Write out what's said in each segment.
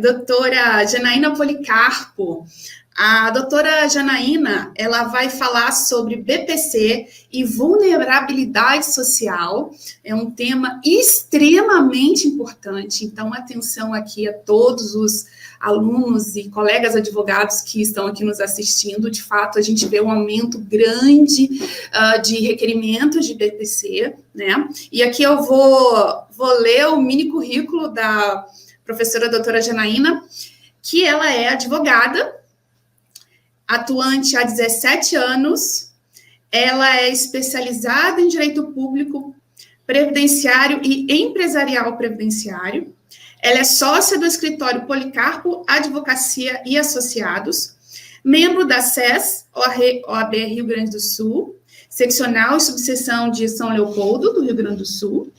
doutora Janaína Policarpo. A doutora Janaína, ela vai falar sobre BPC e vulnerabilidade social. É um tema extremamente importante, então atenção aqui a todos os alunos e colegas advogados que estão aqui nos assistindo. De fato, a gente vê um aumento grande de requerimentos de BPC, né? E aqui eu vou ler o mini currículo da professora doutora Janaína, que ela é advogada, atuante há 17 anos, ela é especializada em direito público, previdenciário e empresarial previdenciário. Ela é sócia do escritório Policarpo Advocacia e Associados, membro da SES, OAB Rio Grande do Sul, seccional e subseção de São Leopoldo, do Rio Grande do Sul,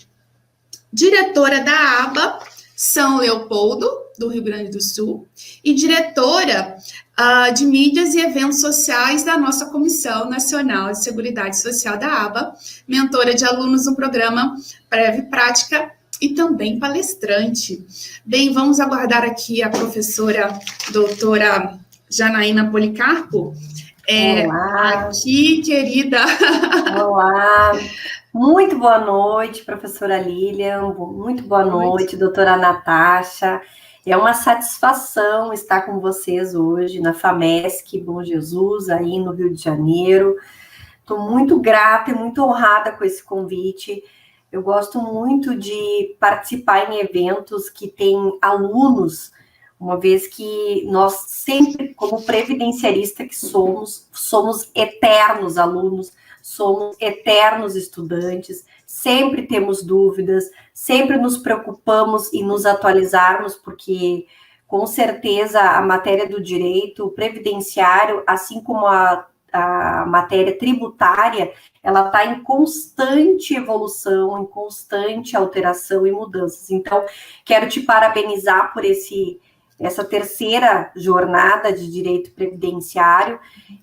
diretora da ABA São Leopoldo, do Rio Grande do Sul, e diretora de mídias e eventos sociais da nossa Comissão Nacional de Seguridade Social da ABA, mentora de alunos no programa Prev Prática e também palestrante. Bem, vamos aguardar aqui a professora doutora Janaína Policarpo. Olá. Aqui, querida. Olá. Muito boa noite, professora Lilian. Muito boa noite, doutora Natasha. É uma satisfação estar com vocês hoje na FAMESC Bom Jesus, aí no Rio de Janeiro. Estou muito grata e muito honrada com esse convite. Eu gosto muito de participar em eventos que têm alunos, uma vez que nós sempre, como previdenciarista que somos eternos alunos, somos eternos estudantes, sempre temos dúvidas, sempre nos preocupamos em nos atualizarmos, porque, com certeza, a matéria do direito previdenciário, assim como a matéria tributária, ela está em constante evolução, em constante alteração e mudanças. Então, quero te parabenizar por essa terceira jornada de direito previdenciário,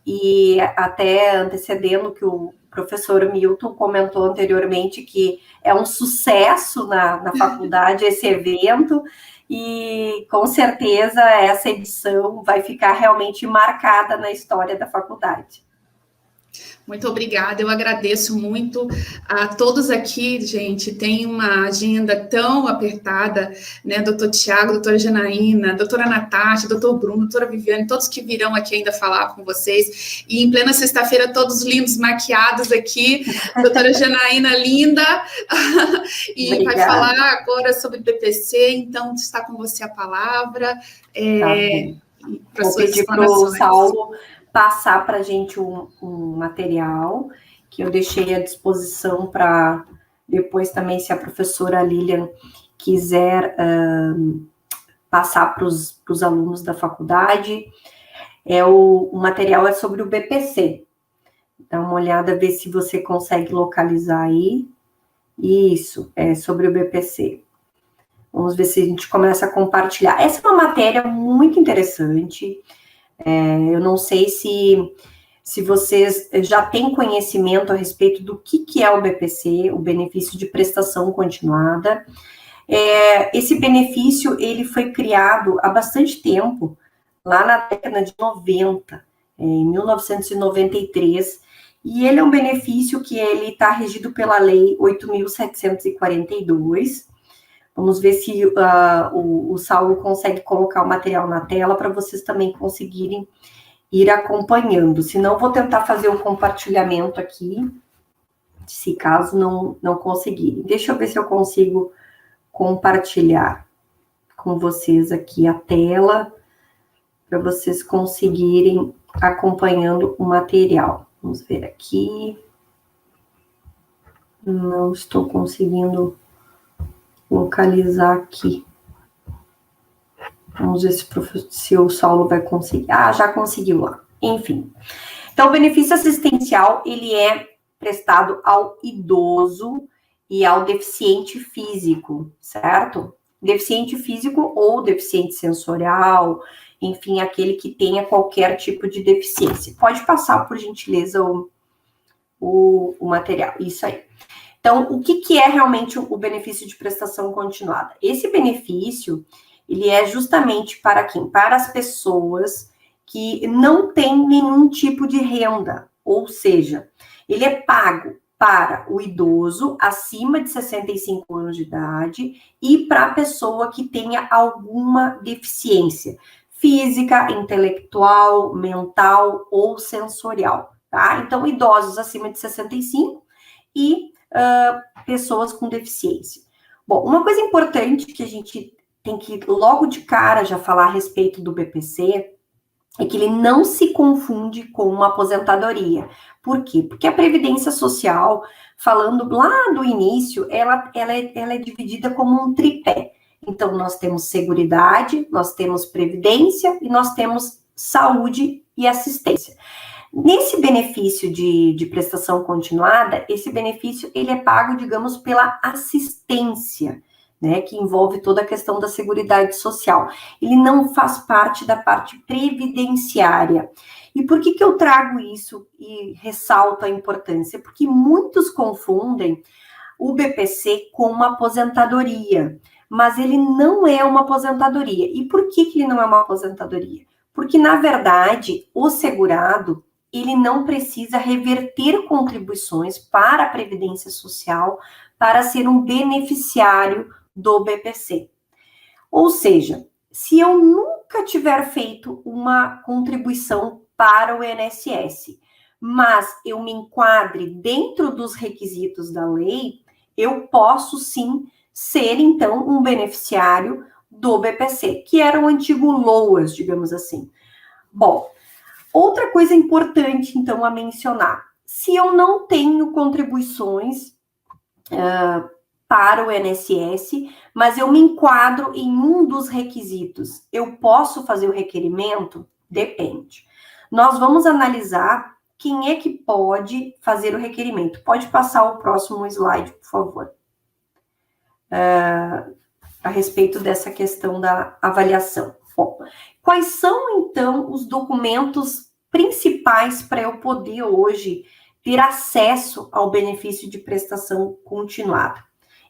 e até antecedendo que o professor Milton comentou anteriormente que é um sucesso na faculdade esse evento, e com certeza essa edição vai ficar realmente marcada na história da faculdade. Muito obrigada, eu agradeço muito a todos aqui, gente, tem uma agenda tão apertada, né, doutor Tiago, doutora Janaína, doutora Natasha, doutor Bruno, doutora Viviane, todos que virão aqui ainda falar com vocês, e em plena sexta-feira, todos lindos, maquiados aqui, doutora Janaína, linda, e obrigada. Vai falar agora sobre BPC, então está com você a palavra, para suas pedir para o Saulo passar para a gente um material que eu deixei à disposição para depois também, se a professora Lilian quiser passar para os alunos da faculdade. O material é sobre o BPC. Dá uma olhada, ver se você consegue localizar aí. Isso, é sobre o BPC. Vamos ver se a gente começa a compartilhar. Essa é uma matéria muito interessante. Eu não sei se vocês já têm conhecimento a respeito do que é o BPC, o benefício de prestação continuada. Esse benefício, ele foi criado há bastante tempo, lá na década de 90, em 1993, e ele é um benefício que ele está regido pela Lei 8.742. Vamos ver se o Saulo consegue colocar o material na tela para vocês também conseguirem ir acompanhando. Se não, vou tentar fazer um compartilhamento aqui, se caso não conseguirem. Deixa eu ver se eu consigo compartilhar com vocês aqui a tela, para vocês conseguirem acompanhando o material. Vamos ver aqui. Não estou conseguindo localizar aqui. Vamos ver se o Saulo vai conseguir. Já conseguiu lá. Enfim. Então, o benefício assistencial, ele é prestado ao idoso e ao deficiente físico, certo? Deficiente físico ou deficiente sensorial, enfim, aquele que tenha qualquer tipo de deficiência. Pode passar, por gentileza, o material. Isso aí. Então, o que é realmente o benefício de prestação continuada? Esse benefício, ele é justamente para quem? Para as pessoas que não têm nenhum tipo de renda, ou seja, ele é pago para o idoso acima de 65 anos de idade e para a pessoa que tenha alguma deficiência física, intelectual, mental ou sensorial, tá? Então, idosos acima de 65 e pessoas com deficiência. Bom, uma coisa importante que a gente tem que logo de cara já falar a respeito do BPC é que ele não se confunde com uma aposentadoria. Por quê? Porque a Previdência Social, falando lá do início, ela é dividida como um tripé. Então, nós temos seguridade, nós temos previdência e nós temos saúde e assistência. Nesse benefício de prestação continuada, esse benefício ele é pago, digamos, pela assistência, né, que envolve toda a questão da seguridade social. Ele não faz parte da parte previdenciária. E por que eu trago isso e ressalto a importância? Porque muitos confundem o BPC com uma aposentadoria, mas ele não é uma aposentadoria. E por que ele não é uma aposentadoria? Porque, na verdade, o segurado, ele não precisa reverter contribuições para a Previdência Social para ser um beneficiário do BPC. Ou seja, se eu nunca tiver feito uma contribuição para o INSS, mas eu me enquadre dentro dos requisitos da lei, eu posso sim ser, então, um beneficiário do BPC, que era o antigo LOAS, digamos assim. Bom, outra coisa importante, então, a mencionar. Se eu não tenho contribuições para o INSS, mas eu me enquadro em um dos requisitos, eu posso fazer o requerimento? Depende. Nós vamos analisar quem é que pode fazer o requerimento. Pode passar o próximo slide, por favor. A respeito dessa questão da avaliação. Bom, quais são, então, os documentos principais para eu poder hoje ter acesso ao benefício de prestação continuada?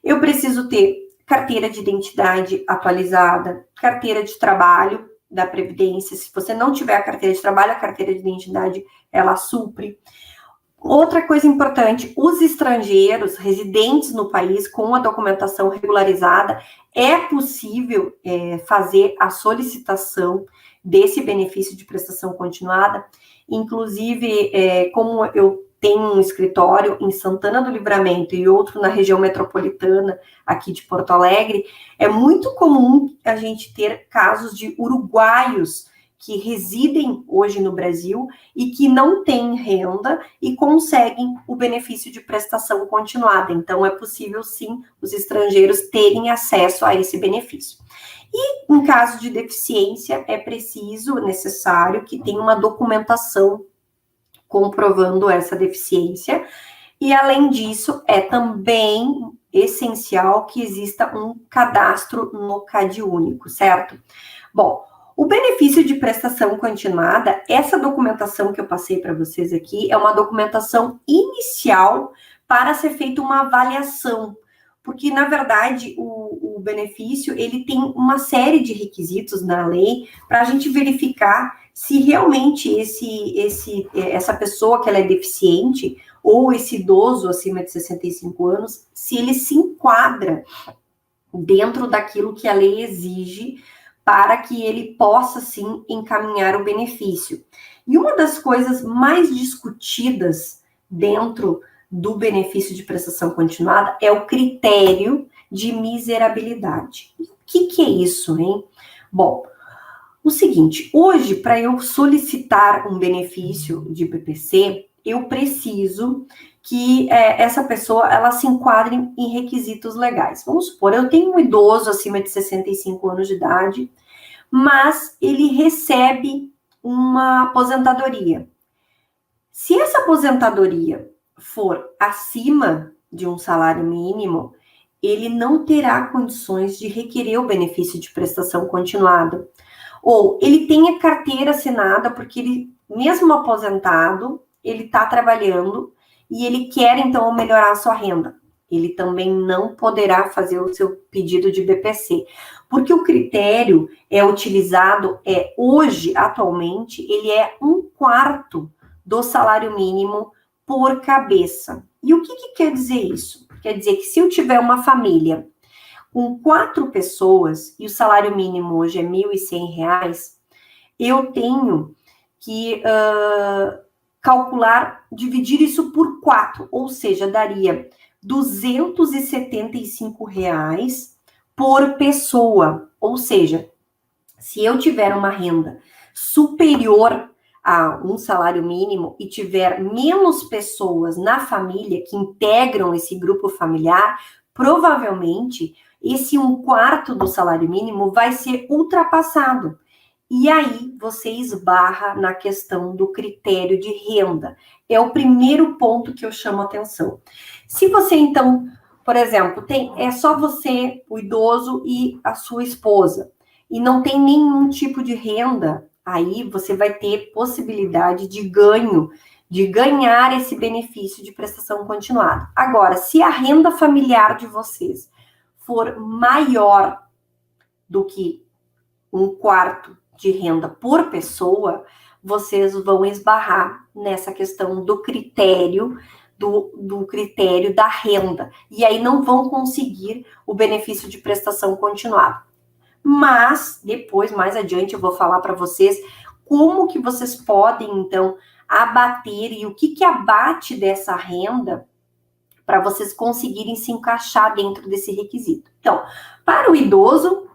Eu preciso ter carteira de identidade atualizada, carteira de trabalho da Previdência. Se você não tiver a carteira de trabalho, a carteira de identidade, ela supre. Outra coisa importante, os estrangeiros residentes no país com a documentação regularizada, é possível fazer a solicitação desse benefício de prestação continuada. Inclusive, como eu tenho um escritório em Santana do Livramento e outro na região metropolitana aqui de Porto Alegre, é muito comum a gente ter casos de uruguaios que residem hoje no Brasil e que não têm renda e conseguem o benefício de prestação continuada. Então, é possível, sim, os estrangeiros terem acesso a esse benefício. E, em caso de deficiência, é necessário que tenha uma documentação comprovando essa deficiência. E, além disso, é também essencial que exista um cadastro no CadÚnico, certo? Bom, o benefício de prestação continuada, essa documentação que eu passei para vocês aqui, é uma documentação inicial para ser feita uma avaliação, porque, na verdade, o benefício, ele tem uma série de requisitos na lei para a gente verificar se realmente essa pessoa que ela é deficiente, ou esse idoso acima de 65 anos, se ele se enquadra dentro daquilo que a lei exige para que ele possa, sim, encaminhar o benefício. E uma das coisas mais discutidas dentro do benefício de prestação continuada é o critério de miserabilidade. O que é isso, hein? Bom, o seguinte, hoje, para eu solicitar um benefício de BPC, eu preciso que essa pessoa, ela se enquadre em requisitos legais. Vamos supor, eu tenho um idoso acima de 65 anos de idade, mas ele recebe uma aposentadoria. Se essa aposentadoria for acima de um salário mínimo, ele não terá condições de requerer o benefício de prestação continuada. Ou ele tem a carteira assinada, porque ele, mesmo aposentado, ele está trabalhando e ele quer, então, melhorar a sua renda. ele também não poderá fazer o seu pedido de BPC, porque o critério é utilizado, hoje, atualmente, ele é 1/4 do salário mínimo por cabeça. E o que quer dizer isso? Quer dizer que se eu tiver uma família com 4 pessoas e o salário mínimo hoje é R$ 1.100, eu tenho que calcular, dividir isso por 4, ou seja, daria R$ 275 por pessoa. Ou seja, se eu tiver uma renda superior a um salário mínimo e tiver menos pessoas na família que integram esse grupo familiar, provavelmente esse 1/4 do salário mínimo vai ser ultrapassado. E aí você esbarra na questão do critério de renda. É o primeiro ponto que eu chamo a atenção. Se você, então, por exemplo, é só você, o idoso e a sua esposa, e não tem nenhum tipo de renda, aí você vai ter possibilidade de ganhar esse benefício de prestação continuada. Agora, se a renda familiar de vocês for maior do que 1/4 de renda por pessoa, vocês vão esbarrar nessa questão do critério, do critério da renda. E aí não vão conseguir o benefício de prestação continuada. Mas, depois, mais adiante, eu vou falar para vocês como que vocês podem, então, abater e o que abate dessa renda para vocês conseguirem se encaixar dentro desse requisito. Então, para o idoso,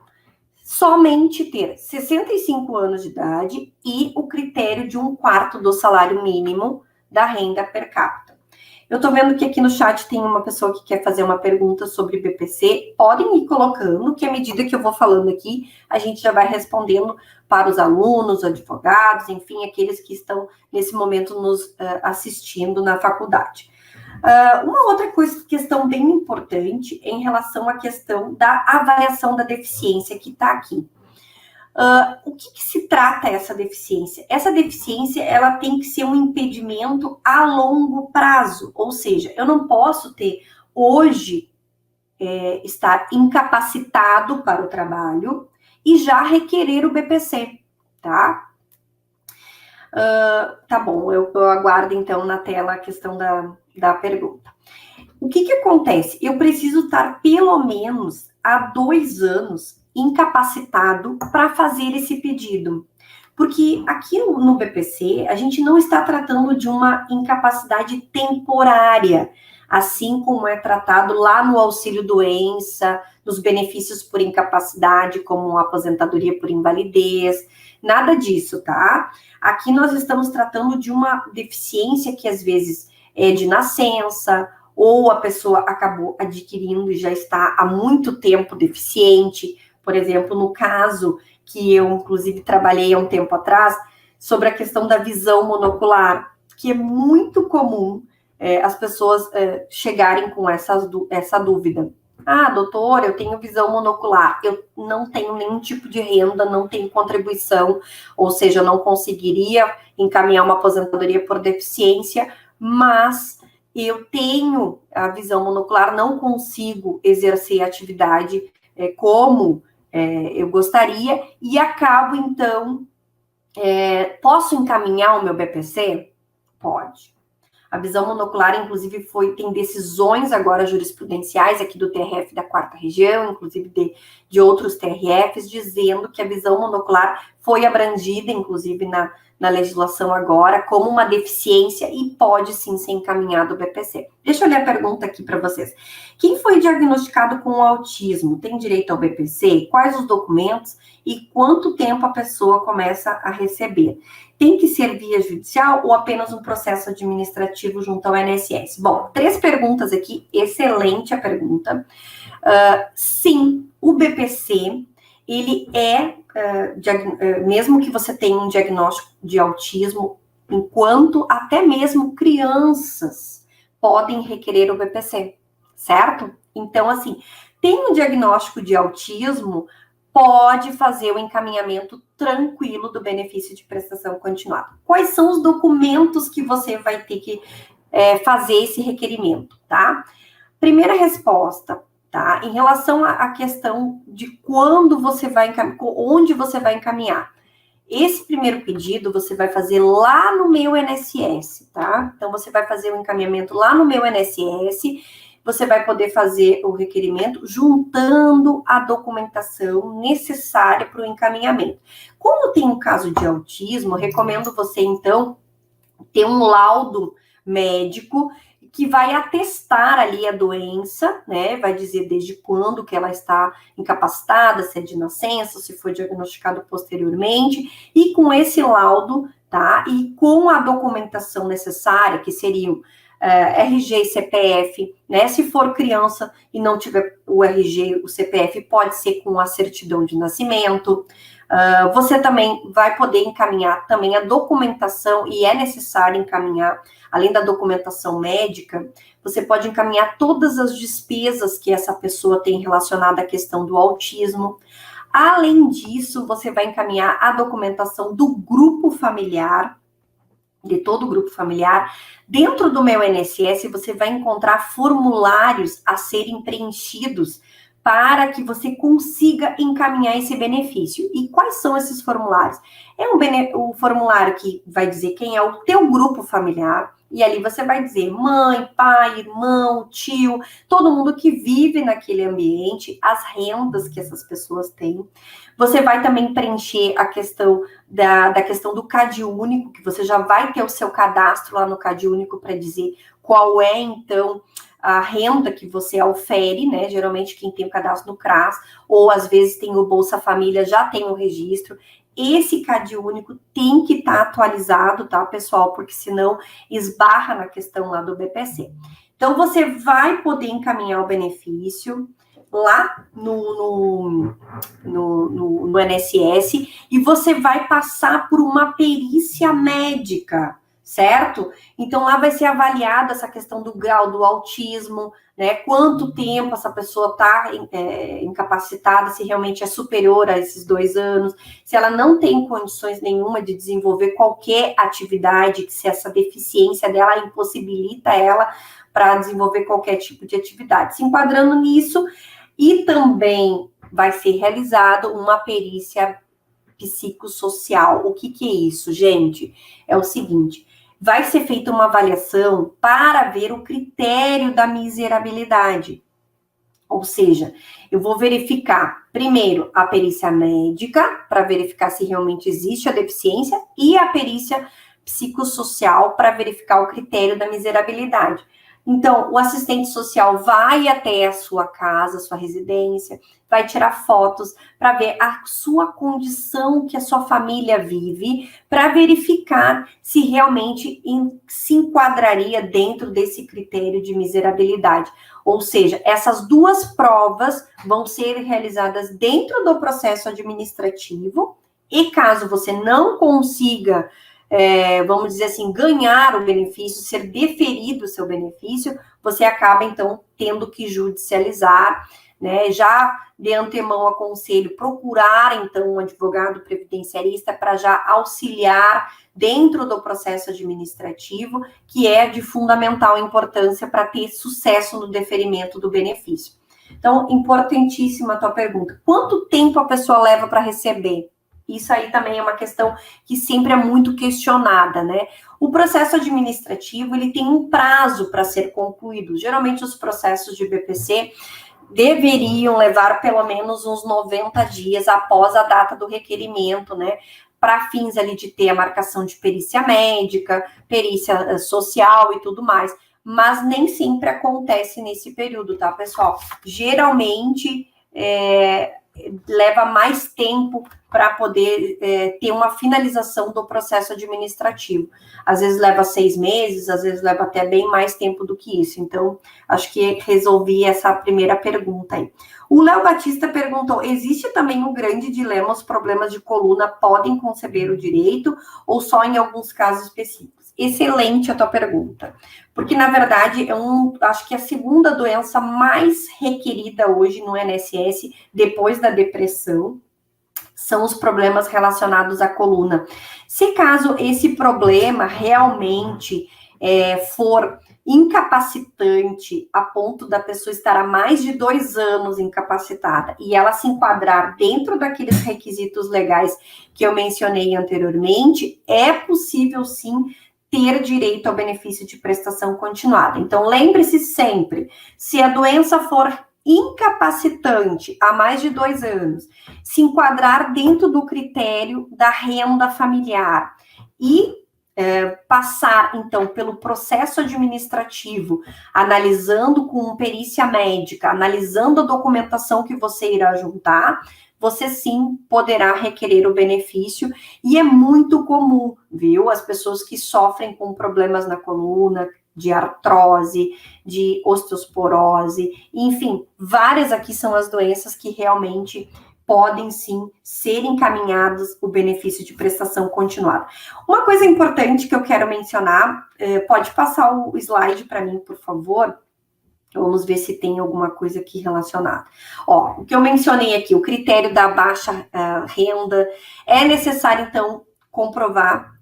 somente ter 65 anos de idade e o critério de 1/4 do salário mínimo da renda per capita. Eu tô vendo que aqui no chat tem uma pessoa que quer fazer uma pergunta sobre BPC. Podem ir colocando, que à medida que eu vou falando aqui, a gente já vai respondendo para os alunos, advogados, enfim, aqueles que estão nesse momento nos assistindo na faculdade. Uma outra questão bem importante em relação à questão da avaliação da deficiência que está aqui. O que se trata essa deficiência? Essa deficiência, ela tem que ser um impedimento a longo prazo, ou seja, eu não posso ter hoje estar incapacitado para o trabalho e já requerer o BPC, tá? Tá bom, eu aguardo então na tela a questão da pergunta. O que acontece? Eu preciso estar pelo menos há 2 anos incapacitado para fazer esse pedido. Porque aqui no BPC, a gente não está tratando de uma incapacidade temporária, assim como é tratado lá no auxílio-doença, nos benefícios por incapacidade, como aposentadoria por invalidez, nada disso, tá? Aqui nós estamos tratando de uma deficiência que às vezes é de nascença, ou a pessoa acabou adquirindo e já está há muito tempo deficiente. Por exemplo, no caso que eu, inclusive, trabalhei há um tempo atrás, sobre a questão da visão monocular, que é muito comum as pessoas chegarem com essa dúvida. Ah, doutora, eu tenho visão monocular, eu não tenho nenhum tipo de renda, não tenho contribuição, ou seja, eu não conseguiria encaminhar uma aposentadoria por deficiência, mas eu tenho a visão monocular, não consigo exercer a atividade como eu gostaria, e acabo, então, posso encaminhar o meu BPC? Pode. A visão monocular, inclusive, tem decisões agora jurisprudenciais aqui do TRF da 4ª Região, inclusive de outros TRFs, dizendo que a visão monocular foi abrangida, inclusive, na legislação agora, como uma deficiência e pode, sim, ser encaminhado o BPC. Deixa eu ler a pergunta aqui para vocês. Quem foi diagnosticado com autismo tem direito ao BPC? Quais os documentos e quanto tempo a pessoa começa a receber? Tem que ser via judicial ou apenas um processo administrativo junto ao INSS? Bom, 3 perguntas aqui, excelente a pergunta. Sim, o BPC, ele mesmo que você tenha um diagnóstico de autismo, enquanto até mesmo crianças podem requerer o BPC, certo? Então, assim, tem um diagnóstico de autismo, pode fazer o encaminhamento tranquilo do benefício de prestação continuada. Quais são os documentos que você vai ter que fazer esse requerimento, tá? Primeira resposta, tá? Em relação à questão de quando você vai encaminhar, onde você vai encaminhar. Esse primeiro pedido você vai fazer lá no Meu INSS, tá? Então, você vai fazer o encaminhamento lá no Meu INSS, você vai poder fazer o requerimento juntando a documentação necessária para o encaminhamento. Como tem um caso de autismo, recomendo você, então, ter um laudo médico que vai atestar ali a doença, né? Vai dizer desde quando que ela está incapacitada, se é de nascença, se foi diagnosticado posteriormente, e com esse laudo, tá? E com a documentação necessária, que seriam RG e CPF, né? Se for criança e não tiver o RG, o CPF, pode ser com a certidão de nascimento. Você também vai poder encaminhar também a documentação, e é necessário encaminhar, além da documentação médica, você pode encaminhar todas as despesas que essa pessoa tem relacionada à questão do autismo. Além disso, você vai encaminhar a documentação do grupo familiar, de todo o grupo familiar. Dentro do Meu INSS, você vai encontrar formulários a serem preenchidos para que você consiga encaminhar esse benefício. E quais são esses formulários? É um formulário que vai dizer quem é o teu grupo familiar, e ali você vai dizer mãe, pai, irmão, tio, todo mundo que vive naquele ambiente, as rendas que essas pessoas têm. Você vai também preencher a questão da questão do CAD único, que você já vai ter o seu cadastro lá no CAD único para dizer qual é, então, a renda que você aufere, né? Geralmente quem tem o cadastro no CRAS, ou às vezes tem o Bolsa Família, já tem o registro. Esse CAD único tem que estar atualizado, tá, pessoal? Porque senão esbarra na questão lá do BPC. Então, você vai poder encaminhar o benefício lá no INSS, e você vai passar por uma perícia médica, certo? Então, lá vai ser avaliada essa questão do grau do autismo, né? Quanto tempo essa pessoa está incapacitada, se realmente é superior a esses 2 anos, se ela não tem condições nenhuma de desenvolver qualquer atividade, se essa deficiência dela impossibilita ela para desenvolver qualquer tipo de atividade. Se enquadrando nisso, e também vai ser realizado uma perícia psicossocial. O que é isso, gente? É o seguinte: vai ser feita uma avaliação para ver o critério da miserabilidade. Ou seja, eu vou verificar, primeiro, a perícia médica, para verificar se realmente existe a deficiência, e a perícia psicossocial, para verificar o critério da miserabilidade. Então, o assistente social vai até a sua casa, a sua residência, vai tirar fotos para ver a sua condição que a sua família vive, para verificar se realmente se enquadraria dentro desse critério de miserabilidade. Ou seja, essas 2 provas vão ser realizadas dentro do processo administrativo, e caso você não consiga, vamos dizer assim, ganhar o benefício, ser deferido o seu benefício, você acaba, então, tendo que judicializar, né? Já de antemão aconselho procurar, então, um advogado previdenciarista para já auxiliar dentro do processo administrativo, que é de fundamental importância para ter sucesso no deferimento do benefício. Então, importantíssima a tua pergunta. Quanto tempo a pessoa leva para receber? Isso aí também é uma questão que sempre é muito questionada, né? O processo administrativo, ele tem um prazo para ser concluído. Geralmente, os processos de BPC deveriam levar pelo menos uns 90 dias após a data do requerimento, né? Para fins ali de ter a marcação de perícia médica, perícia social e tudo mais. Mas nem sempre acontece nesse período, tá, pessoal? Geralmente, leva mais tempo para poder ter uma finalização do processo administrativo. Às vezes leva 6 meses, às vezes leva até bem mais tempo do que isso. Então, acho que resolvi essa primeira pergunta aí. O Léo Batista perguntou: existe também um grande dilema, os problemas de coluna podem conceber o direito ou só em alguns casos específicos? Excelente a tua pergunta, porque na verdade acho que a segunda doença mais requerida hoje no INSS, depois da depressão, são os problemas relacionados à coluna. Se caso esse problema realmente for incapacitante a ponto da pessoa estar há mais de 2 anos incapacitada e ela se enquadrar dentro daqueles requisitos legais que eu mencionei anteriormente, é possível sim ter direito ao benefício de prestação continuada. Então, lembre-se sempre, se a doença for incapacitante há mais de 2 anos, se enquadrar dentro do critério da renda familiar e passar, então, pelo processo administrativo, analisando com perícia médica, analisando a documentação que você irá juntar, você sim poderá requerer o benefício, e é muito comum, viu? As pessoas que sofrem com problemas na coluna, de artrose, de osteoporose, enfim, várias aqui são as doenças que realmente podem sim ser encaminhados o benefício de prestação continuada. Uma coisa importante que eu quero mencionar, pode passar o slide para mim, por favor? Vamos ver se tem alguma coisa aqui relacionada. Ó, o que eu mencionei aqui, o critério da baixa renda, é necessário, então, comprovar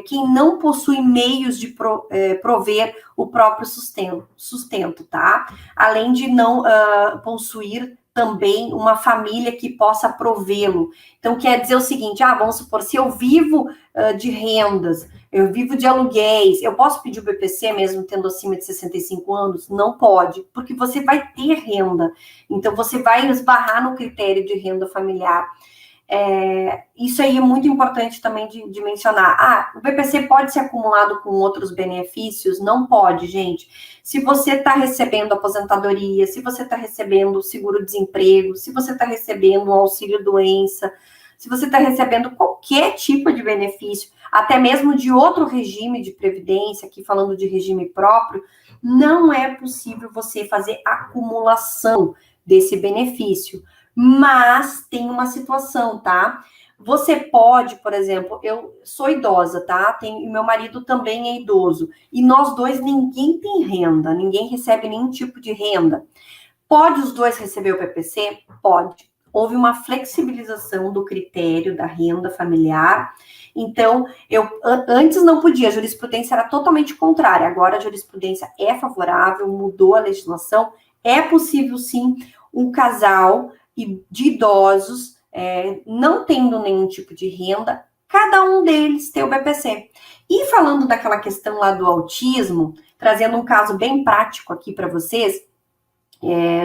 quem não possui meios de prover o próprio sustento, tá? Além de não possuir também uma família que possa provê-lo. Então, quer dizer o seguinte, vamos supor, se eu vivo de rendas, eu vivo de aluguéis, eu posso pedir o BPC mesmo tendo acima de 65 anos? Não pode, porque você vai ter renda. Então, você vai esbarrar no critério de renda familiar. Isso aí é muito importante também de mencionar. O BPC pode ser acumulado com outros benefícios? Não pode, gente. Se você está recebendo aposentadoria, se você está recebendo seguro-desemprego, se você está recebendo um auxílio-doença, se você está recebendo qualquer tipo de benefício, até mesmo de outro regime de previdência, aqui falando de regime próprio, não é possível você fazer acumulação desse benefício. Mas tem uma situação, tá? Você pode, por exemplo, eu sou idosa, tá? Meu marido também é idoso. E nós dois, ninguém tem renda, ninguém recebe nenhum tipo de renda. Pode os dois receber o PPC? Pode. Houve uma flexibilização do critério da renda familiar. Então, antes não podia, a jurisprudência era totalmente contrária. Agora a jurisprudência é favorável, mudou a legislação. É possível, sim, um casal de idosos, não tendo nenhum tipo de renda, cada um deles ter o BPC. E falando daquela questão lá do autismo, trazendo um caso bem prático aqui para vocês,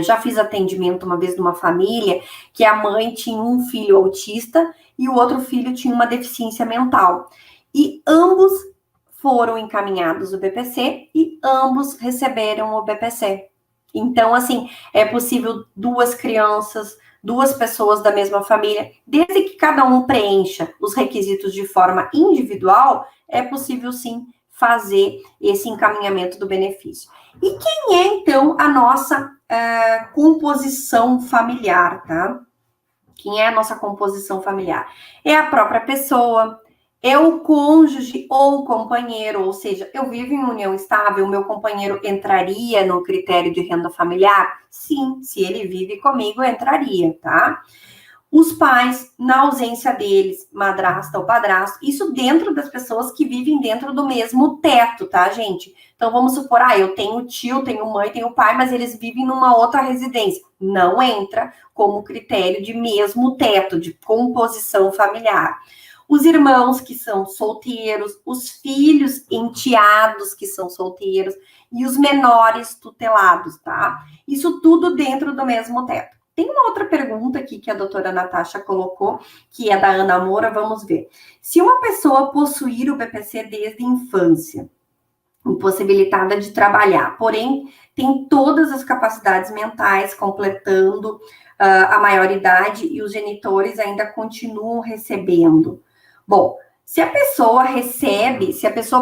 já fiz atendimento uma vez numa família que a mãe tinha um filho autista e o outro filho tinha uma deficiência mental. E ambos foram encaminhados o BPC e ambos receberam o BPC. Então, assim, é possível duas pessoas da mesma família, desde que cada um preencha os requisitos de forma individual, é possível, sim, fazer esse encaminhamento do benefício. E quem é, então, a nossa composição familiar, tá? Quem é a nossa composição familiar? É a própria pessoa, é o cônjuge ou o companheiro, ou seja, eu vivo em união estável, meu companheiro entraria no critério de renda familiar? Sim, se ele vive comigo, entraria, tá? Os pais, na ausência deles, madrasta ou padrasto, isso dentro das pessoas que vivem dentro do mesmo teto, tá, gente? Então, vamos supor, eu tenho tio, tenho mãe, tenho pai, mas eles vivem numa outra residência. Não entra como critério de mesmo teto, de composição familiar. Os irmãos que são solteiros, os filhos enteados que são solteiros e os menores tutelados, tá? Isso tudo dentro do mesmo teto. Tem uma outra pergunta aqui que a doutora Natasha colocou, que é da Ana Moura, vamos ver. Se uma pessoa possuir o BPC desde a infância, impossibilitada de trabalhar, porém tem todas as capacidades mentais, completando a maioridade e os genitores ainda continuam recebendo. Bom, se a pessoa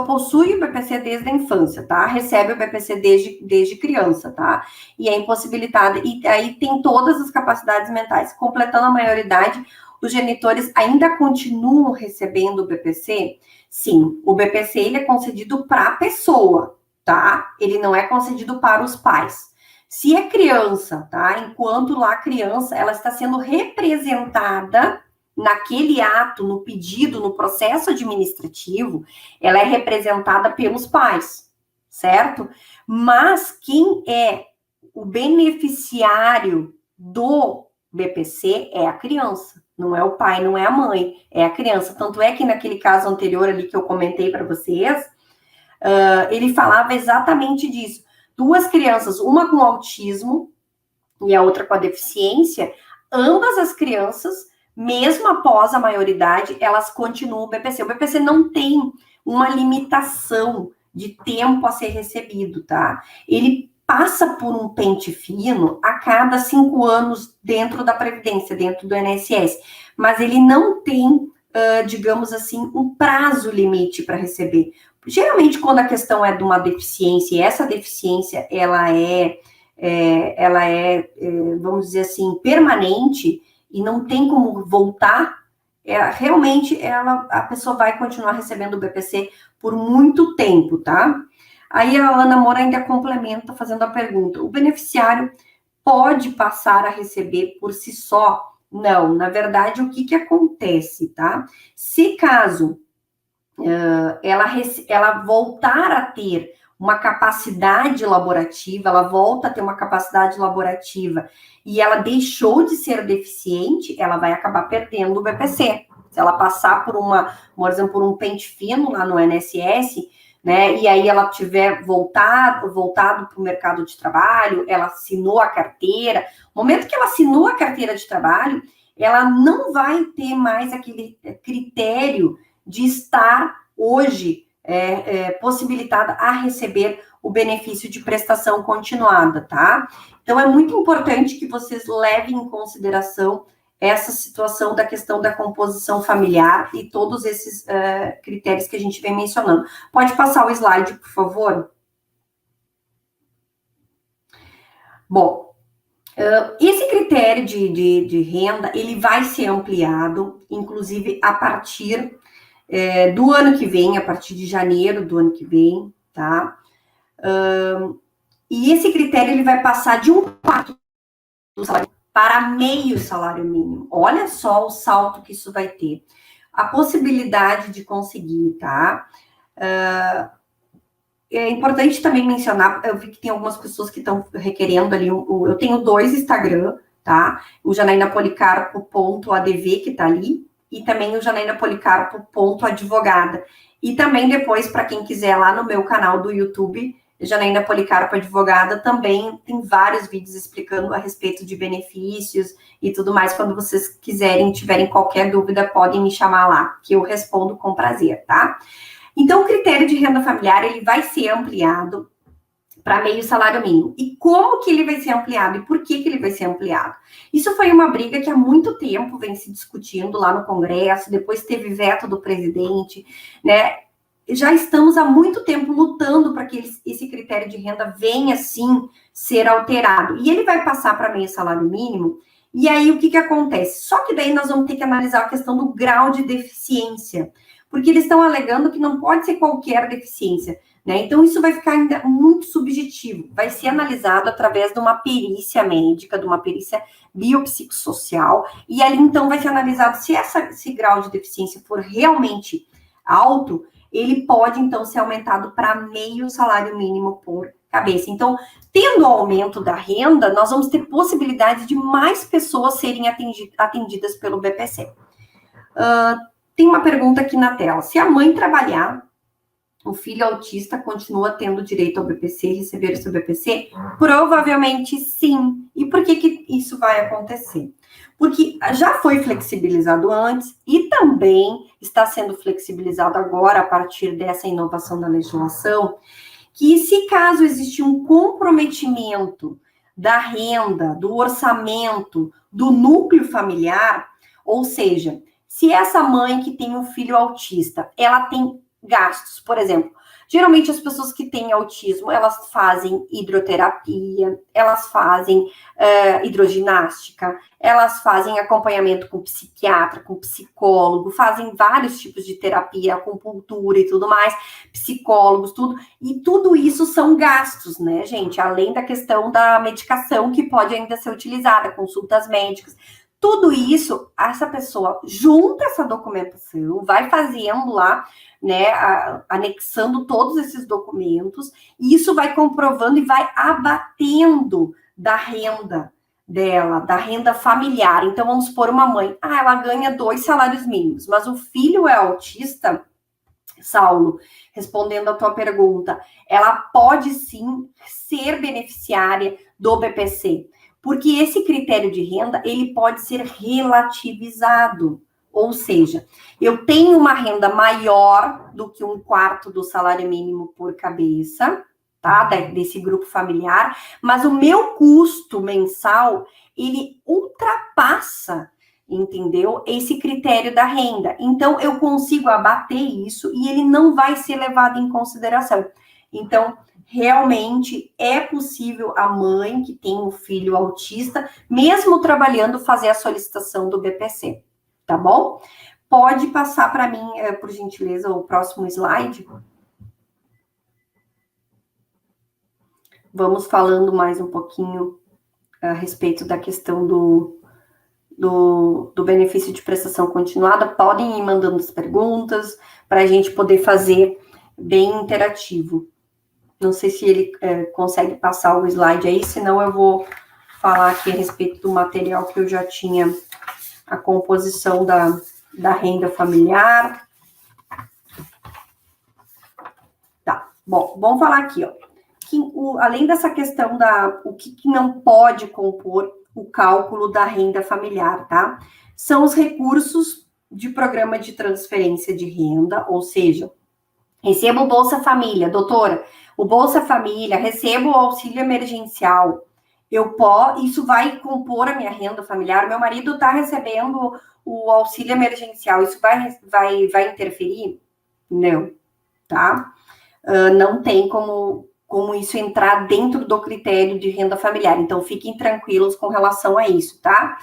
possui o BPC desde a infância, tá? Recebe o BPC desde criança, tá? E é impossibilitada, e aí tem todas as capacidades mentais. Completando a maioridade, os genitores ainda continuam recebendo o BPC? Sim, o BPC ele é concedido para a pessoa, tá? Ele não é concedido para os pais. Se é criança, tá? Enquanto lá a criança, ela está sendo representada naquele ato, no pedido, no processo administrativo, ela é representada pelos pais, certo? Mas quem é o beneficiário do BPC é a criança, não é o pai, não é a mãe, é a criança. Tanto é que naquele caso anterior ali que eu comentei para vocês, ele falava exatamente disso. 2 crianças, uma com autismo e a outra com a deficiência, ambas as crianças, mesmo após a maioridade, elas continuam o BPC. O BPC não tem uma limitação de tempo a ser recebido, tá? Ele passa por um pente fino a cada 5 anos dentro da Previdência, dentro do INSS, mas ele não tem, digamos assim, um prazo limite para receber. Geralmente, quando a questão é de uma deficiência, e essa deficiência, ela é, vamos dizer assim, permanente, e não tem como voltar, realmente a pessoa vai continuar recebendo o BPC por muito tempo, tá? Aí a Ana Moura ainda complementa fazendo a pergunta: o beneficiário pode passar a receber por si só? Não, na verdade, o que acontece, tá? Se caso ela voltar a ter uma capacidade laborativa, ela volta a ter uma capacidade laborativa e ela deixou de ser deficiente, ela vai acabar perdendo o BPC. Se ela passar por exemplo, por um pente fino lá no INSS, né, e aí ela tiver voltado para o mercado de trabalho, ela assinou a carteira, no momento que ela assinou a carteira de trabalho, ela não vai ter mais aquele critério de estar hoje possibilitada a receber o benefício de prestação continuada, tá? Então, é muito importante que vocês levem em consideração essa situação da questão da composição familiar e todos esses critérios que a gente vem mencionando. Pode passar o slide, por favor? Bom, esse critério de renda, ele vai ser ampliado, inclusive, a partir do ano que vem, a partir de janeiro do ano que vem, tá? E esse critério, ele vai passar de 1/4 do salário para meio salário mínimo. Olha só o salto que isso vai ter. A possibilidade de conseguir, tá? É importante também mencionar, eu vi que tem algumas pessoas que estão requerendo ali, eu tenho 2 Instagram, tá? O janaínapolicarpo.adv, que tá ali, e também o janaínapolicarpo.advogada. E também depois, para quem quiser, lá no meu canal do YouTube, Janaína Policarpo Advogada, também tem vários vídeos explicando a respeito de benefícios e tudo mais. Quando vocês quiserem, tiverem qualquer dúvida, podem me chamar lá, que eu respondo com prazer, tá? Então, o critério de renda familiar, ele vai ser ampliado para meio salário mínimo. E como que ele vai ser ampliado? E por que ele vai ser ampliado? Isso foi uma briga que há muito tempo vem se discutindo lá no Congresso, depois teve veto do presidente, né? Já estamos há muito tempo lutando para que esse critério de renda venha, sim, ser alterado. E ele vai passar para meio salário mínimo, e aí o que acontece? Só que daí nós vamos ter que analisar a questão do grau de deficiência, porque eles estão alegando que não pode ser qualquer deficiência, né? Então, isso vai ficar ainda muito subjetivo. Vai ser analisado através de uma perícia médica, de uma perícia biopsicossocial, e ali, então, vai ser analisado se esse grau de deficiência for realmente alto, ele pode, então, ser aumentado para meio salário mínimo por cabeça. Então, tendo o aumento da renda, nós vamos ter possibilidade de mais pessoas serem atendidas pelo BPC. Tem uma pergunta aqui na tela. Se a mãe trabalhar, o filho autista continua tendo direito ao BPC, receber o seu BPC? Provavelmente sim. E por que isso vai acontecer? Porque já foi flexibilizado antes e também está sendo flexibilizado agora a partir dessa inovação da legislação, que se caso existir um comprometimento da renda, do orçamento, do núcleo familiar, ou seja, se essa mãe que tem um filho autista, ela tem gastos, por exemplo, geralmente as pessoas que têm autismo, elas fazem hidroterapia, elas fazem hidroginástica, elas fazem acompanhamento com psiquiatra, com psicólogo, fazem vários tipos de terapia, acupuntura e tudo mais, psicólogos, tudo, e tudo isso são gastos, né, gente? Além da questão da medicação que pode ainda ser utilizada, consultas médicas, Tudo isso, essa pessoa junta essa documentação, vai fazendo lá, né, anexando todos esses documentos, e isso vai comprovando e vai abatendo da renda dela, da renda familiar. Então, vamos supor uma mãe, ela ganha 2 salários mínimos, mas o filho é autista, Saulo, respondendo a tua pergunta, ela pode sim ser beneficiária do BPC, porque esse critério de renda, ele pode ser relativizado, ou seja, eu tenho uma renda maior do que 1/4 do salário mínimo por cabeça, tá, desse grupo familiar, mas o meu custo mensal, ele ultrapassa, entendeu? Esse critério da renda. Então, eu consigo abater isso e ele não vai ser levado em consideração. Então, realmente é possível a mãe que tem um filho autista, mesmo trabalhando, fazer a solicitação do BPC, tá bom? Pode passar para mim, por gentileza, o próximo slide. Vamos falando mais um pouquinho a respeito da questão do benefício de prestação continuada. Podem ir mandando as perguntas para a gente poder fazer bem interativo. Não sei se ele consegue passar o slide aí, senão eu vou falar aqui a respeito do material que eu já tinha, a composição da renda familiar. Tá, bom, vamos falar aqui, ó. Além dessa questão o que não pode compor o cálculo da renda familiar, tá? São os recursos de programa de transferência de renda, ou seja, recebo o Bolsa Família, doutora, o Bolsa Família, recebo o auxílio emergencial, isso vai compor a minha renda familiar, meu marido está recebendo o auxílio emergencial, isso vai interferir? Não, tá? Não tem como isso entrar dentro do critério de renda familiar. Então, fiquem tranquilos com relação a isso, tá?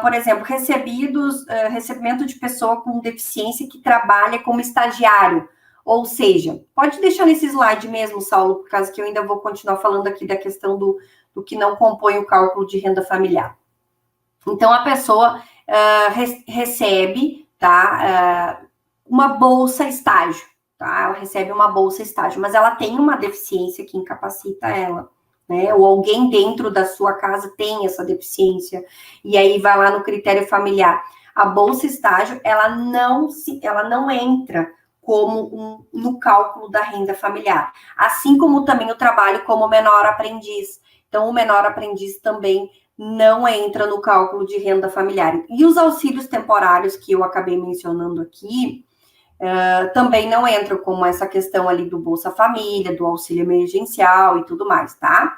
Por exemplo, recebimento de pessoa com deficiência que trabalha como estagiário. Ou seja, pode deixar nesse slide mesmo, Saulo, por causa que eu ainda vou continuar falando aqui da questão do que não compõe o cálculo de renda familiar. Então, a pessoa recebe, tá, uma bolsa estágio. Tá? Ela recebe uma bolsa estágio, mas ela tem uma deficiência que incapacita ela, né? Ou alguém dentro da sua casa tem essa deficiência, e aí vai lá no critério familiar. A bolsa estágio, ela não entra como no cálculo da renda familiar, assim como também o trabalho como menor aprendiz. Então, o menor aprendiz também não entra no cálculo de renda familiar. E os auxílios temporários que eu acabei mencionando aqui, também não entram como essa questão ali do Bolsa Família, do auxílio emergencial e tudo mais, tá?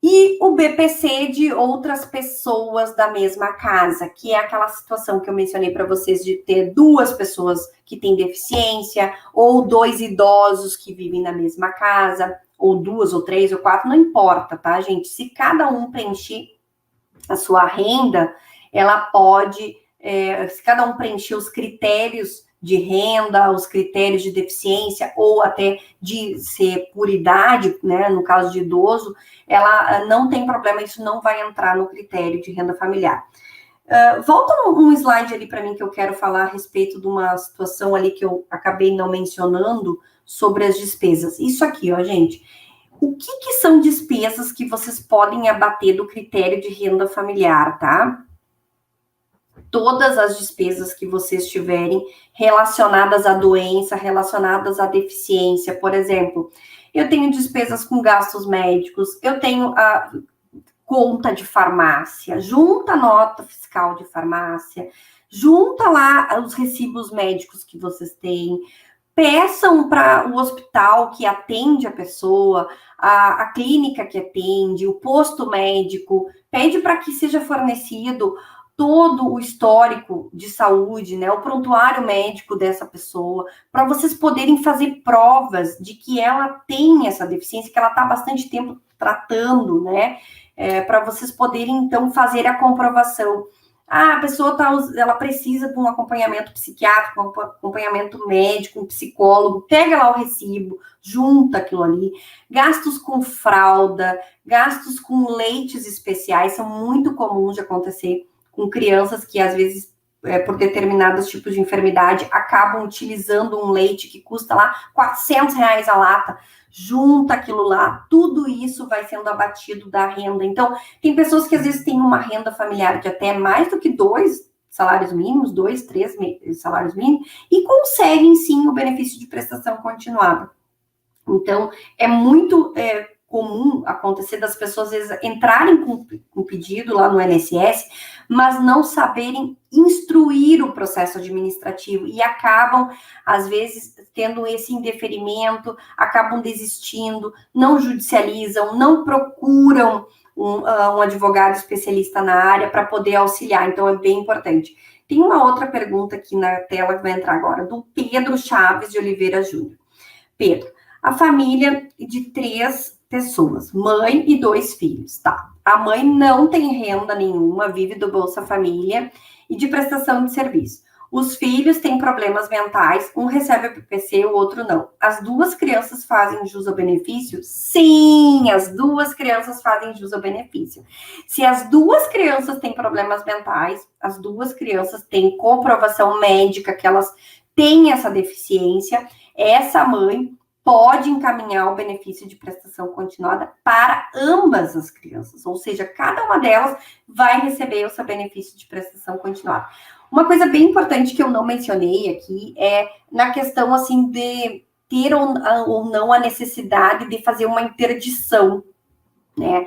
E o BPC de outras pessoas da mesma casa, que é aquela situação que eu mencionei para vocês de ter 2 pessoas que têm deficiência, ou 2 idosos que vivem na mesma casa, ou 2, ou 3, ou 4, não importa, tá, gente? Se cada um preencher a sua renda, ela pode, se cada um preencher os critérios de renda, os critérios de deficiência, ou até de ser por idade, né, no caso de idoso, ela não tem problema, isso não vai entrar no critério de renda familiar. Volta um slide ali para mim que eu quero falar a respeito de uma situação ali que eu acabei não mencionando sobre as despesas. Isso aqui, ó, gente. O que são despesas que vocês podem abater do critério de renda familiar, tá? Todas as despesas que vocês tiverem relacionadas à doença, relacionadas à deficiência, por exemplo, eu tenho despesas com gastos médicos, eu tenho a conta de farmácia, junta a nota fiscal de farmácia, junta lá os recibos médicos que vocês têm, peçam para o hospital que atende a pessoa, a clínica que atende, o posto médico, pede para que seja fornecido todo o histórico de saúde, né, o prontuário médico dessa pessoa, para vocês poderem fazer provas de que ela tem essa deficiência, que ela está há bastante tempo tratando, né, para vocês poderem, então, fazer a comprovação. A pessoa ela precisa de um acompanhamento psiquiátrico, um acompanhamento médico, um psicólogo, pega lá o recibo, junta aquilo ali. Gastos com fralda, gastos com leites especiais, são muito comuns de acontecer com crianças que, às vezes, por determinados tipos de enfermidade, acabam utilizando um leite que custa lá R$ 400 a lata, junta aquilo lá, tudo isso vai sendo abatido da renda. Então, tem pessoas que às vezes têm uma renda familiar de até mais do que 2 salários mínimos, 2, 3 salários mínimos, e conseguem sim o benefício de prestação continuada. Então, é muito comum acontecer das pessoas, às vezes, entrarem com pedido lá no INSS, mas não saberem instruir o processo administrativo e acabam, às vezes, tendo esse indeferimento, acabam desistindo, não judicializam, não procuram um advogado especialista na área para poder auxiliar. Então, é bem importante. Tem uma outra pergunta aqui na tela que vai entrar agora, do Pedro Chaves de Oliveira Júnior. Pedro, a família de 3 pessoas, mãe e 2 filhos, tá? A mãe não tem renda nenhuma, vive do Bolsa Família e de prestação de serviço. Os filhos têm problemas mentais, um recebe o PPC, o outro não. As 2 crianças fazem jus ao benefício? Sim, as 2 crianças fazem jus ao benefício. Se as 2 crianças têm problemas mentais, as 2 crianças têm comprovação médica que elas têm essa deficiência, essa mãe pode encaminhar o benefício de prestação continuada para ambas as crianças, ou seja, cada uma delas vai receber o seu benefício de prestação continuada. Uma coisa bem importante que eu não mencionei aqui é na questão, assim, de ter ou não a necessidade de fazer uma interdição, né?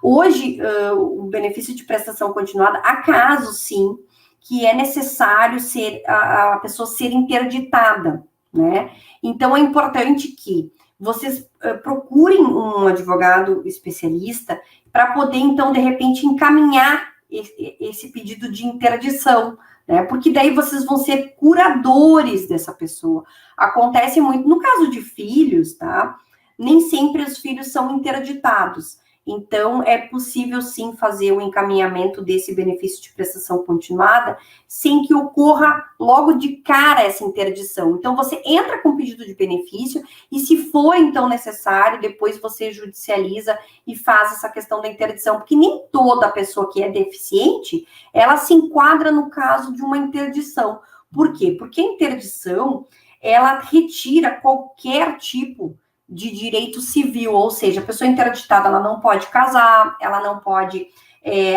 Hoje, o benefício de prestação continuada, há casos, sim, que é necessário a pessoa ser interditada, né? Então, é importante que vocês procurem um advogado especialista para poder, então, de repente, encaminhar esse pedido de interdição, né? Porque daí vocês vão ser curadores dessa pessoa. Acontece muito, no caso de filhos, tá? Nem sempre os filhos são interditados. Então, é possível, sim, fazer o encaminhamento desse benefício de prestação continuada sem que ocorra logo de cara essa interdição. Então, você entra com o pedido de benefício e, se for, então, necessário, depois você judicializa e faz essa questão da interdição, porque nem toda pessoa que é deficiente, ela se enquadra no caso de uma interdição. Por quê? Porque a interdição, ela retira qualquer tipo de direito civil, ou seja, a pessoa interditada, ela não pode casar, ela não pode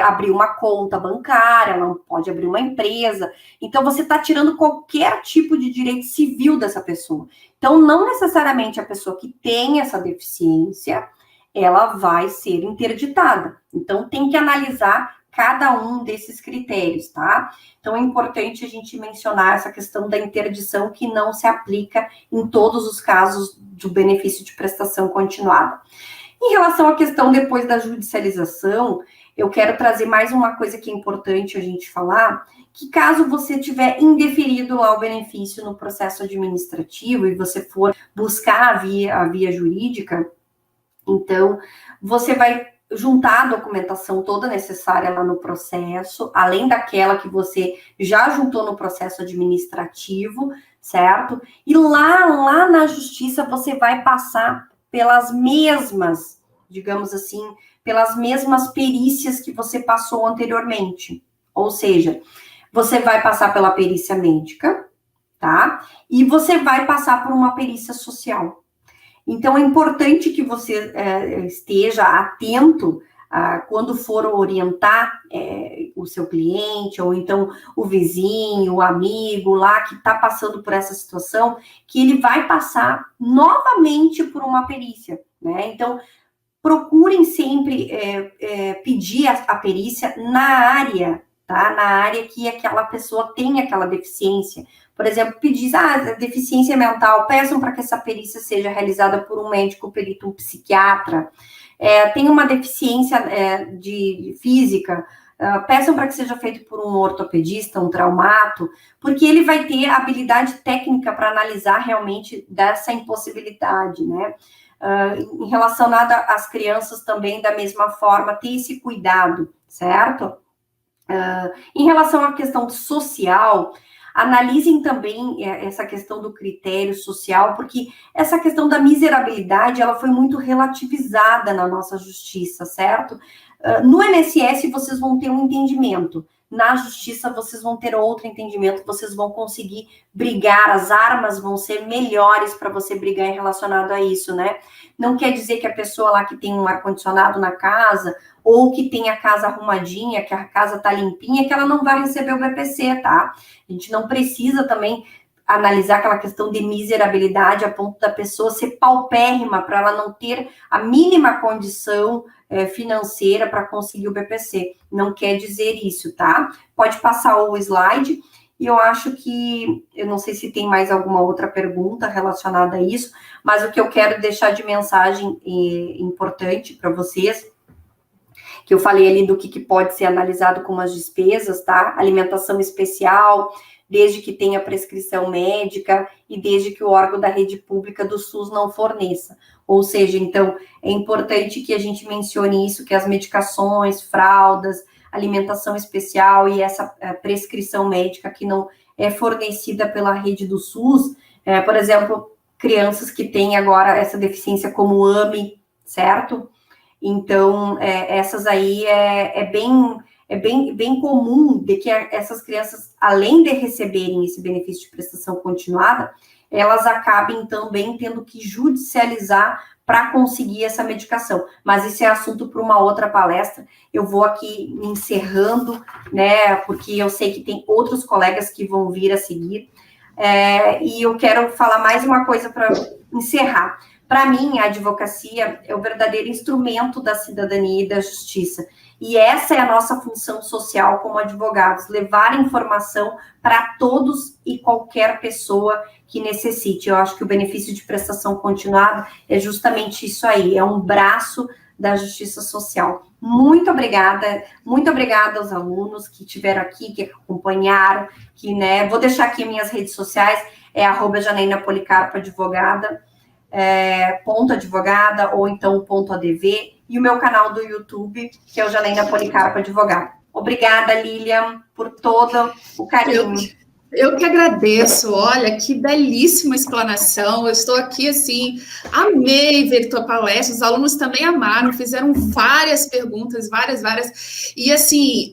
abrir uma conta bancária, ela não pode abrir uma empresa. Então, você está tirando qualquer tipo de direito civil dessa pessoa. Então, não necessariamente a pessoa que tem essa deficiência, ela vai ser interditada. Então, tem que analisar cada um desses critérios, tá? Então, é importante a gente mencionar essa questão da interdição que não se aplica em todos os casos do benefício de prestação continuada. Em relação à questão depois da judicialização, eu quero trazer mais uma coisa que é importante a gente falar, que caso você tiver indeferido lá o benefício no processo administrativo e você for buscar a via jurídica, então, você vai juntar a documentação toda necessária lá no processo, além daquela que você já juntou no processo administrativo, certo? E lá na justiça você vai passar pelas mesmas, digamos assim, pelas mesmas perícias que você passou anteriormente. Ou seja, você vai passar pela perícia médica, tá? E você vai passar por uma perícia social. Então, é importante que você esteja atento quando for orientar o seu cliente, ou então o vizinho, o amigo lá que está passando por essa situação, que ele vai passar novamente por uma perícia, né? Então, procurem sempre pedir a perícia na área, tá? Na área que aquela pessoa tem aquela deficiência. Por exemplo, pedir, deficiência mental, peçam para que essa perícia seja realizada por um médico perito, um psiquiatra. Tem uma deficiência de física, peçam para que seja feito por um ortopedista, um traumato, porque ele vai ter habilidade técnica para analisar realmente dessa impossibilidade, né? Em relacionado às crianças também, da mesma forma, ter esse cuidado, certo? Em relação à questão social, analisem também essa questão do critério social, porque essa questão da miserabilidade, ela foi muito relativizada na nossa justiça, certo? No INSS, vocês vão ter um entendimento, na justiça vocês vão ter outro entendimento, vocês vão conseguir brigar, as armas vão ser melhores para você brigar em relacionado a isso, né? Não quer dizer que a pessoa lá que tem um ar-condicionado na casa, ou que tem a casa arrumadinha, que a casa tá limpinha, que ela não vai receber o BPC, tá? A gente não precisa também analisar aquela questão de miserabilidade a ponto da pessoa ser paupérrima para ela não ter a mínima condição financeira para conseguir o BPC. Não quer dizer isso, tá? Pode passar o slide. E eu acho que, eu não sei se tem mais alguma outra pergunta relacionada a isso, mas o que eu quero deixar de mensagem importante para vocês, que eu falei ali do que pode ser analisado como as despesas, tá? Alimentação especial, desde que tenha prescrição médica e desde que o órgão da rede pública do SUS não forneça. Ou seja, então, é importante que a gente mencione isso, que as medicações, fraldas, alimentação especial e essa prescrição médica que não é fornecida pela rede do SUS, por exemplo, crianças que têm agora essa deficiência como AME, certo? Então, essas aí é bem comum de que essas crianças, além de receberem esse benefício de prestação continuada, elas acabem também tendo que judicializar para conseguir essa medicação. Mas esse é assunto para uma outra palestra. Eu vou aqui me encerrando, né, porque eu sei que tem outros colegas que vão vir a seguir. E eu quero falar mais uma coisa para encerrar. Para mim, a advocacia é o verdadeiro instrumento da cidadania e da justiça. E essa é a nossa função social como advogados, levar informação para todos e qualquer pessoa que necessite. Eu acho que o benefício de prestação continuada é justamente isso aí, é um braço da justiça social. Muito obrigada aos alunos que estiveram aqui, que acompanharam, né, vou deixar aqui minhas redes sociais, @Janaína Policarpo Advogada, ponto advogada, ou então ponto ADV, e o meu canal do YouTube, que é o Janaína Policarpo Advogada. Obrigada, Lilian, por todo o carinho. Eu que agradeço, olha, que belíssima explanação, eu estou aqui, assim, amei ver tua palestra, os alunos também amaram, fizeram várias perguntas, várias, e assim,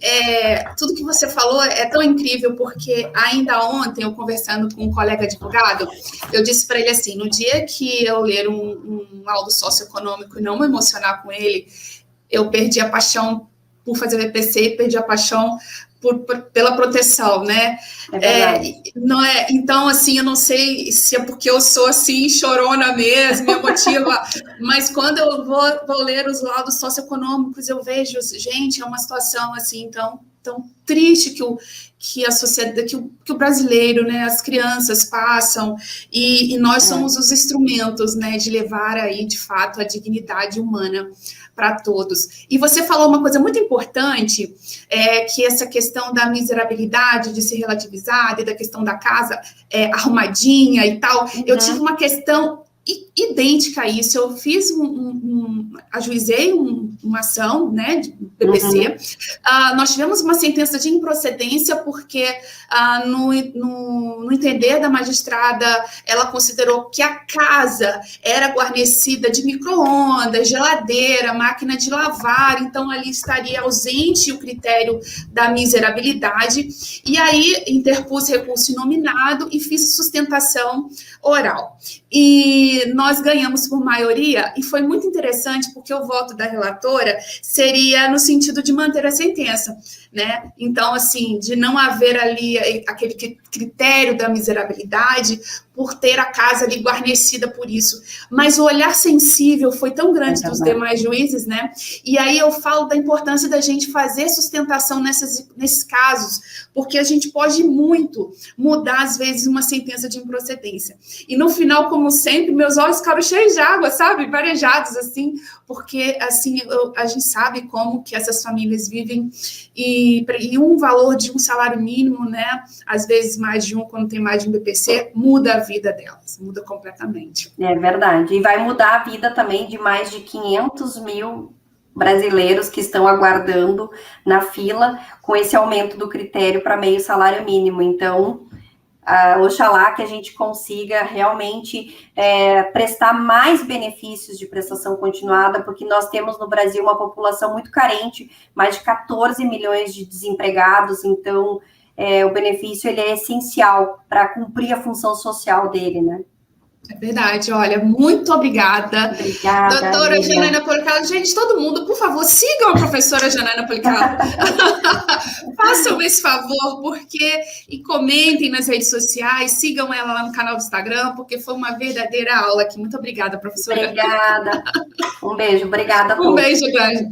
tudo que você falou é tão incrível, porque ainda ontem, eu conversando com um colega advogado, eu disse para ele assim, no dia que eu ler um laudo socioeconômico e não me emocionar com ele, eu perdi a paixão por fazer VPC, perdi a paixão pela proteção, né? Não é, então, assim, eu não sei se é porque eu sou, assim, chorona mesmo, emotiva, mas quando eu vou ler os laudos socioeconômicos, eu vejo, gente, é uma situação, assim, tão triste que a sociedade, que o brasileiro, né, as crianças passam, e nós somos os instrumentos, né, de levar aí, de fato, a dignidade humana para todos. E você falou uma coisa muito importante, que essa questão da miserabilidade, de ser relativizada, e da questão da casa arrumadinha e tal. Uhum. Eu tive uma questão idêntica a isso. Eu fiz ajuizei uma ação, né, de BPC. Uhum. Nós tivemos uma sentença de improcedência porque no entender da magistrada, ela considerou que a casa era guarnecida de micro-ondas, geladeira, máquina de lavar, então ali estaria ausente o critério da miserabilidade, e aí interpus recurso inominado e fiz sustentação oral. E nós ganhamos por maioria, e foi muito interessante, porque o voto da relatora seria no sentido de manter a sentença, né? Então, assim, de não haver ali aquele critério da miserabilidade, por ter a casa ali guarnecida por isso. Mas o olhar sensível foi tão grande dos demais juízes, né? E aí eu falo da importância da gente fazer sustentação nesses casos, porque a gente pode muito mudar, às vezes, uma sentença de improcedência. E no final, como sempre, meus olhos ficaram cheios de água, sabe? Marejados, assim, porque, assim, a gente sabe como que essas famílias vivem e um valor de um salário mínimo, né? Às vezes mais de um, quando tem mais de um BPC, muda a vida delas, muda completamente. É verdade, e vai mudar a vida também de mais de 500 mil brasileiros que estão aguardando na fila com esse aumento do critério para meio salário mínimo. Então, Oxalá que a gente consiga realmente prestar mais benefícios de prestação continuada, porque nós temos no Brasil uma população muito carente, mais de 14 milhões de desempregados, então o benefício ele é essencial para cumprir a função social dele, né? É verdade, olha, muito obrigada. Obrigada, doutora Janaína Policarpo. Gente, todo mundo, por favor, sigam a professora Janaína Policarpo. Façam esse favor, e comentem nas redes sociais, sigam ela lá no canal do Instagram, porque foi uma verdadeira aula aqui. Muito obrigada, professora. Obrigada. Um beijo, obrigada a todos. Um beijo grande.